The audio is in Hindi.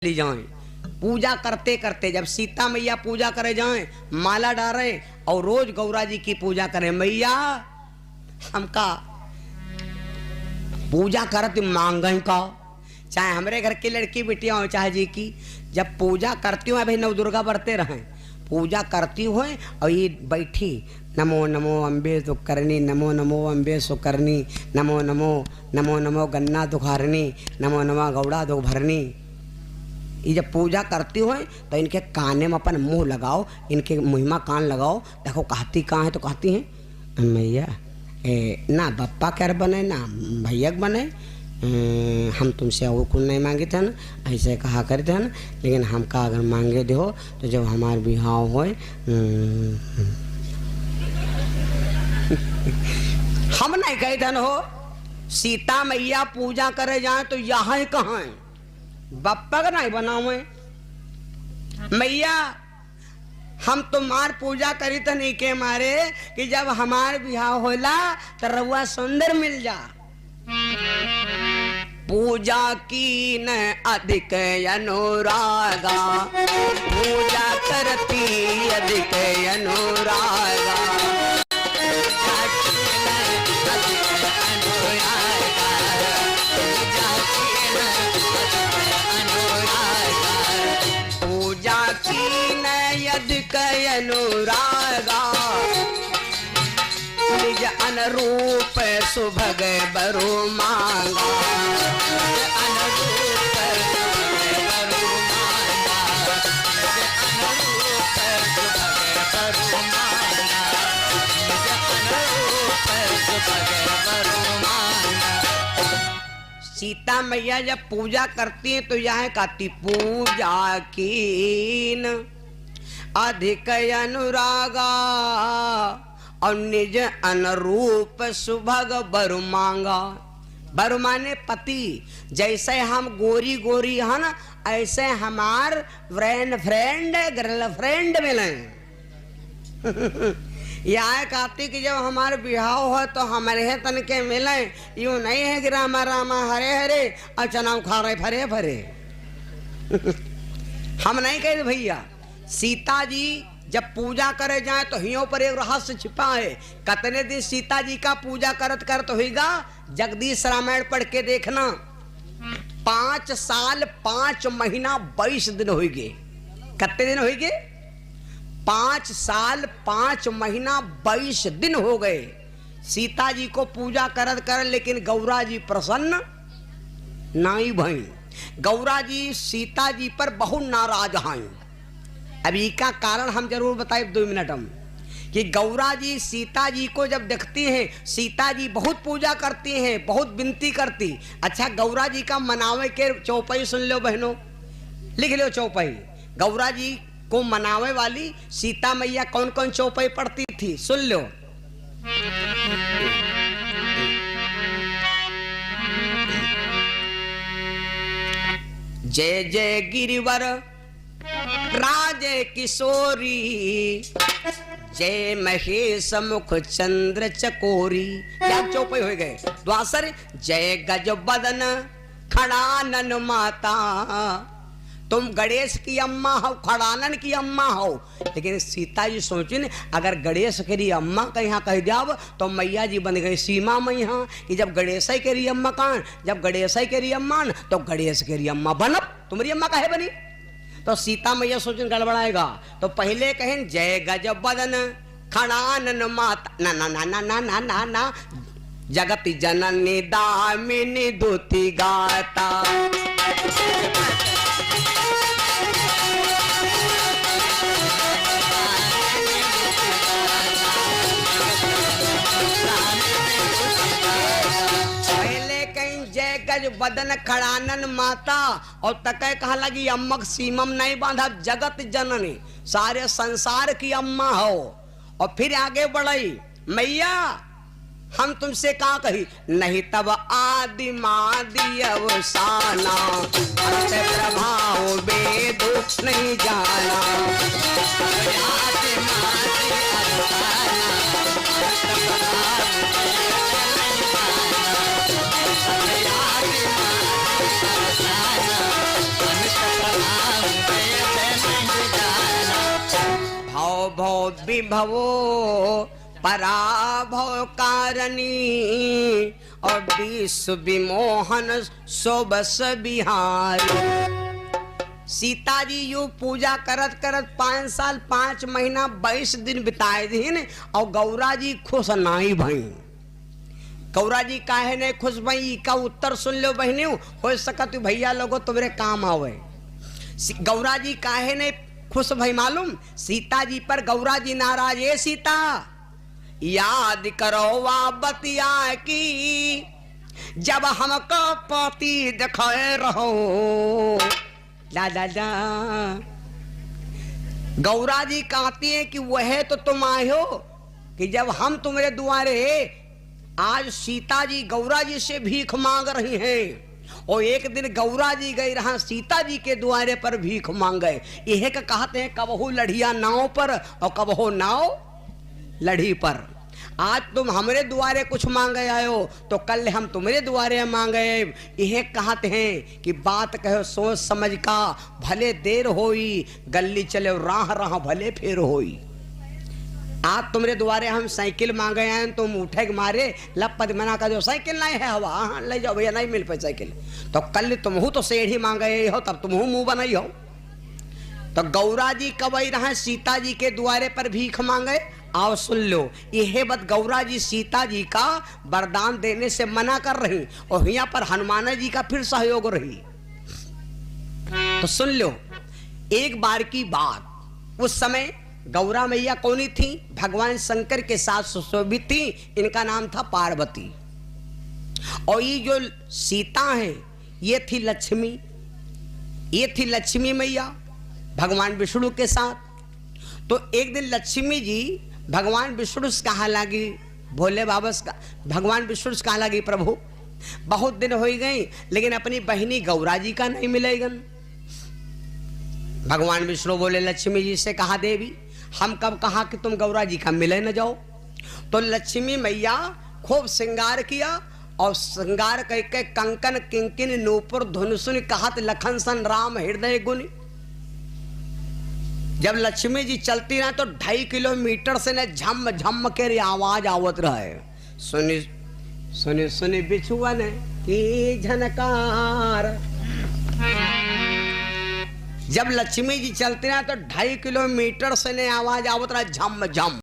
ली जाए। पूजा करते करते जब सीता मैया पूजा करे जाए, माला डाले और रोज गौरा जी की पूजा करें। मैया हमका पूजा करत मांगें का, चाहे हमारे घर की लड़की बिटिया हो चाहे जी की, जब पूजा करती हूँ भाई नव दुर्गा बढ़ते रहें, पूजा करती हुए और ये बैठी नमो नमो अम्बे सुकरनी, नमो नमो अम्बे सुकरनी, नमो नमो नमो नमो गन्ना दुखारनी, नमो नमो गौड़ा दो भरनी। ये जब पूजा करती हो तो इनके काने में अपन मुंह लगाओ, इनके मुँह में कान लगाओ। देखो कहती कहाँ है तो कहती हैं मैया ना बप्पा कर बने ना भैया बने, हम तुमसे और कुछ नहीं मांगे थे ना, ऐसे कहा करते हैं ना, लेकिन हमका अगर मांगे दो तो जब हमारे बिहाव हो हम नहीं कहते हो। सीता मैया पूजा करे जाए तो यहाँ ही कहाँ है, बप्पा का नहीं बनावे। मैया हम तुम्हार पूजा करी तो नहीं के मारे कि जब हमार बिहाव होला तो रउआ सुंदर मिल जा। पूजा की न अधिक अनुरागा, पूजा करती अधिक अनुरागा, अनुरागा निज अनुरूप सुभग बरु मांगा, अनुरूप बरु मांगा, अनुरूप सुभग बरु मांगा, अनुरूप सुभग बरु मांगा। सीता मैया जब पूजा करती है तो यह कहती पूजा कीन अधिक अनुरागा और निज अनुरूप सुभग बरु मांगा। बरु माने पति, जैसे हम गोरी गोरी है ना ऐसे हमार फ्रेंड गर्लफ्रेंड मिले। यह कहती कि जब हमारे बिहाव हो तो हमारे तन के मिले, यूं नहीं है कि रामा रामा हरे हरे और चनाव खा रहे फरे फरे। हम नहीं कहते भैया। सीता जी जब पूजा करे जाए तो हियों पर एक रहस्य छिपा है। कितने दिन सीता जी का पूजा करत करत होगा, जगदीश रामायण पढ़ के देखना। 5 साल 5 महीना 22 दिन होगे। कितने दिन होगे? 5 साल 5 महीना 22 दिन हो गए सीता जी को पूजा करत कर, लेकिन गौरा जी प्रसन्न नहीं भई। गौरा जी सीता जी पर बहुत नाराज हैं। अभी का कारण हम जरूर बताए 2 मिनट हम, कि गौरा जी सीता जी को जब देखती हैं, सीता जी बहुत पूजा करती हैं, बहुत विनती करती। अच्छा गौरा जी का मनावे के चौपाई सुन लो बहनों, लिख लो चौपाई। गौरा जी को मनावे वाली सीता मैया कौन कौन चौपाई पढ़ती थी सुन लो। जय जय गिरिवर राजे किशोरी, जय महेश मुख चंद्र चकोरी। क्या चौपाई हो गए द्वासर। जय गज बदन खड़ानन माता, तुम गणेश की अम्मा हो, खड़ानन की अम्मा हो। लेकिन सीता जी सोची ने अगर गणेश के अम्मा का यहाँ कह जाओ तो मैया जी बन गई सीमा मैया, कि जब गणेश के अम्मा कान, जब गणेश के अम्मा तो गणेश के अम्मा बनब, तुम्हारी अम्मा काहे बनी। तो सीता मैया सोचन गड़बड़ाएगा, तो पहले कहें जय गज बदन खड़ानन माता, ना ना ना ना ना ना ना ना, जगत जननी दामिनी दुति गाता। बदन खड़ानन माता, और तके कहा लगी अम्मक सीमम नहीं बांधा, जगत जननी सारे संसार की अम्मा हो। और फिर आगे बढ़ई मैया हम तुमसे कहा कही, नहीं तब आदि मादि अवसाना, प्रभाव वेद नहीं जाना, आदि मादि अवसाना, प्रभाव विभवो पराभव कारणी और विश्व विमोहन सोबस बिहारी। सीता जी यू पूजा करत करत 5 साल 5 महीना 22 दिन बिताए दिन और गौरा जी खुश नहीं भई। गौरा जी काहे नहीं खुश भई का उत्तर सुन लो बहनियों, हो सकत भैया लोगो तुम्हारे काम आवे। गौरा जी काहे नहीं खुश भई मालूम? सीता जी पर गौरा जी नाराज है। सीता याद करो वा बतिया की जब हमको पति दिखाए रहो। ला ला ला गौरा जी कहती है कि वह तो तुम आए हो कि जब हम तुम्हारे दुआरे। आज सीता जी गौरा जी से भीख मांग रही हैं और एक दिन गौरा जी गई रहा सीता जी के द्वारे पर भीख मांगे। यह का कहते हैं कबहू लड़िया नाव पर और कबहू नाव लड़ी पर। आज तुम हमारे द्वारे कुछ मांगे आयो तो कल हम तुम्हारे द्वारे मांगे। यह कहते हैं कि बात कहो सोच समझ का भले देर होई गली चले राह राह भले फेर होई। आज तुम्हारे द्वारे हम साइकिल मांगे हैं तुम उठे के मारे लपत मना कर दो साइकिल नहीं है हवा। हाँ ले जाओ भैया नहीं मिल पाए साइकिल। तो कल तुमहू तो सेढ़ी मांगे हो तब तुमहू मुंह बनाई हो। तो गौरा जी कब आई रहा सीता जी के द्वारे पर भीख मांगे। आओ सुन लो यह बात गौरा जी सीता जी का वरदान देने से मना कर रही और यहाँ पर हनुमान जी का फिर सहयोग रही। तो सुन लो एक बार की बात। उस समय गौरा मैया कौनी थी? भगवान शंकर के साथ सुशोभित थी। इनका नाम था पार्वती। और ये जो सीता है ये थी लक्ष्मी। ये थी लक्ष्मी मैया भगवान विष्णु के साथ। तो एक दिन लक्ष्मी जी भगवान विष्णु से कहा लगी भोले बाबा से भगवान विष्णु से कहा लगी प्रभु बहुत दिन हो गई लेकिन अपनी बहनी गौरा जी का नहीं मिलेगन। भगवान विष्णु बोले लक्ष्मी जी से कहा देवी हम कब कहा कि तुम गौरा जी का मिले न जाओ। तो लक्ष्मी मैया खूब श्रृंगार किया और श्रृंगार करके कंकन किंकिन नूपुर धुनसुन कहत लखन सन राम हृदय गुण। जब लक्ष्मी जी चलती ना तो 2.5 किलोमीटर से न झम झम के आवाज आवत रहे। सुनी सुनी सुनी बिछुअन की झनकार। जब लक्ष्मी जी चलती ना तो 2.5 किलोमीटर से ने आवाज आवत रहा झम झम।